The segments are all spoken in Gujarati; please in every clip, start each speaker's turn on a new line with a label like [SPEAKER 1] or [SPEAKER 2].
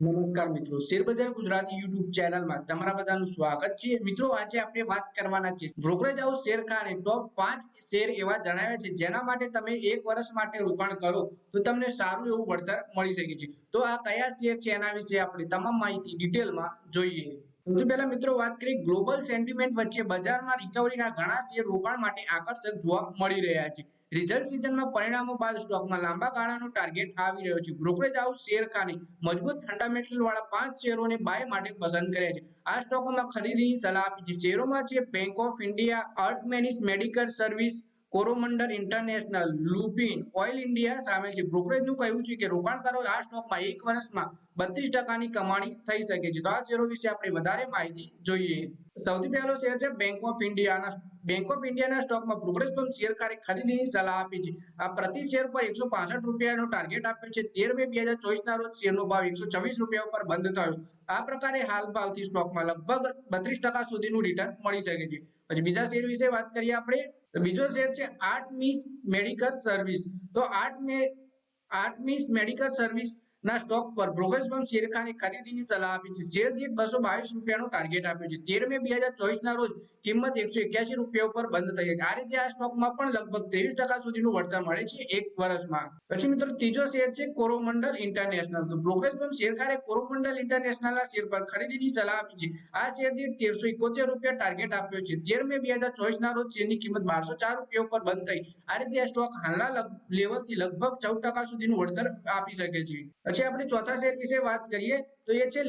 [SPEAKER 1] નમસ્કાર મિત્રો, શેરબજાર ગુજરાતી યુટ્યુબ ચેનલમાં તમારા બધાનું સ્વાગત છે। મિત્રો, આજે આપણે વાત કરવાના છે બ્રોકરેજ હાઉસ શેરખાને ટોપ 5 શેર એવા જણાવ્યા છે જેના માટે તમે 1 વર્ષ માટે રોકાણ કરો તો તમને સારું એવું વળતર મળી શકે છે। તો આ કયા શેર છે એના વિશે આપણે તમામ માહિતી ડિટેલમાં જોઈએ। સૌથી પહેલા મિત્રો વાત કરીએ ગ્લોબલ સેન્ટિમેન્ટ વચ્ચે બજારમાં રિકવરીના ઘણા શેર રોકાણ માટે આકર્ષક જોવા મળી રહ્યા છે। રિઝલ્ટ સિઝનમાં પરિણામો બાદ સ્ટોકમાં લાંબા ગાળાનો ટાર્ગેટ આવી રહ્યો છે। બ્રોકરેજ હાઉસ શેરખાને મજબૂત ફંડામેન્ટલ વાળા 5 શેરોને બાય માટે પસંદ કર્યા છે। આ સ્ટોકોમાં ખરીદીની સલાહ આપી છે। શેરોમાં છે બેંક ઓફ ઇન્ડિયા, અર્થમેનિસ medical service, Coromandel international, Lupin oil India સામેલ છે। બ્રોકરેજનું કહેવું છે કે રોકાણકારો આ સ્ટોકમાં 1 વર્ષમાં 32% કમાણી થઈ શકે છે। તો આ શેરો વિશે આપણે વધારે માહિતી જોઈએ। સૌથી પહેલો શેર છે બેંક ઓફ ઇન્ડિયાના સ્ટોકમાં બ્રોકરેજ ફર્મ શેરખાને ખરીદીની સલાહ આપી છે। આ પ્રતિ શેર પર 165 રૂપિયાનો ટાર્ગેટ આપ્યો છે। 13 મે 2024 ના રોજ શેરનો ભાવ 126 રૂપિયા ઉપર બંધ થયો। આ પ્રકારે હાલ ભાવથી સ્ટોકમાં લગભગ 32% સુધીનું રિટર્ન મળી શકે છે। પછી બીજા શેર વિશે વાત કરીએ આપણે, તો બીજો શેર છે આર્ટમીસ મેડિકલ સર્વિસ। તો આર્ટમીસ મેડિકલ સર્વિસ ના સ્ટોક પર બ્રોકરેજ ફર્મ શેરખાને ખરીદીની સલાહ આપી છે। શેર દીઠ 222 રૂપિયાનો ટાર્ગેટ આપ્યો છે। 13 મે 2024 ના રોજ કિંમત 181 રૂપિયા ઉપર બંધ થઈ છે। આ રીતે આ સ્ટોકમાં પણ લગભગ 23% સુધીનું વળતર મળે છે 1 વર્ષમાં। પછી મિત્રો ત્રીજો શેર છે કોરોમંડલ ઇન્ટરનેશનલ। તો બ્રોકરેજ ફર્મ શેરખાને કોરોમંડલ ઇન્ટરનેશનલના શેર પર ખરીદીની સલાહ આપી છે। આ શેર દીઠ 1371 રૂપિયા ટાર્ગેટ આપ્યો છે। 13 મે 2024 ના રોજ શેરની કિંમત 1204 રૂપિયા ઉપર બંધ થઈ। આ રીતે આ સ્ટોક હાલના લેવલથી લગભગ 14% સુધીનું વળતર આપી શકે છે। પછી આપણે ચોથા શેર વિશે વાત કરીએ તો એ છે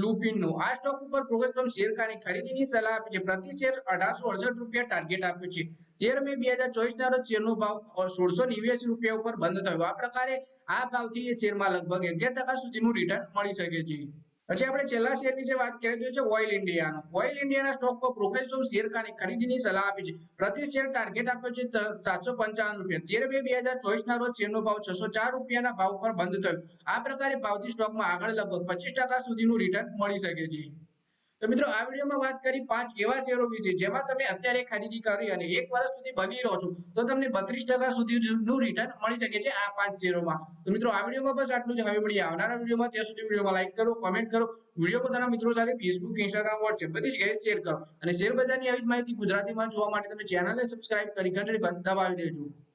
[SPEAKER 1] લુપિનનો। આ સ્ટોક ઉપર બ્રોકરેજ ફર્મ શેરખાને ખરીદીની સલાહ આપી છે। પ્રતિ શેર 1868 રૂપિયા ટાર્ગેટ આપ્યો છે। 13 મે 2024 ના રોજ શેરનો ભાવ 1689 રૂપિયા ઉપર બંધ થયો। આ પ્રકારે આ ભાવથી એ શેરમાં લગભગ 11% સુધીનું રિટર્ન મળી શકે છે। પછી આપણે છેલ્લા શેર વિશે વાત કરીએ તો છે ઓઇલ ઇન્ડિયાનો। ઓઇલ ઇન્ડિયાના સ્ટોક પર બ્રોકરેજ ફર્મ શેરખાને ખરીદીની સલાહ આપી છે। પ્રતિ શેર ટાર્ગેટ આપ્યો છે 755 રૂપિયા। 13 મે 2024 ના રોજ શેરનો ભાવ 604 રૂપિયાના ભાવ પર બંધ થયો। આ પ્રકારે ભાવથી સ્ટોકમાં આગળ લગભગ 25% સુધીનું રિટર્ન મળી શકે છે। તો મિત્રો, આ વિડીયોમાં વાત કરી 5 એવા શેરો વિશે જેમાં તમે અત્યારે ખરીદી કરી અને 1 વર્ષ સુધી બની રહો છો તો તમને 32% સુધીનું રિટર્ન મળી શકે છે આ 5 શેરોમાં। તો મિત્રો, આ વિડીયોમાં બસ આટલું જ। હવે મળીએ આવનારા વિડીયોમાં। ત્યાં સુધી વિડીયોમાં લાઈક કરો, કોમેન્ટ કરો, વિડીયો પોતાના મિત્રો સાથે ફેસબુક, ઇન્સ્ટાગ્રામ, વોટ્સએપ બધી જગ્યાએ શેર કરો અને શેર બજારની આવી જ માહિતી ગુજરાતીમાં જોવા માટે તમે ચેનલને સબસ્ક્રાઇબ કરી ઘંટડી દબાવી દેજો।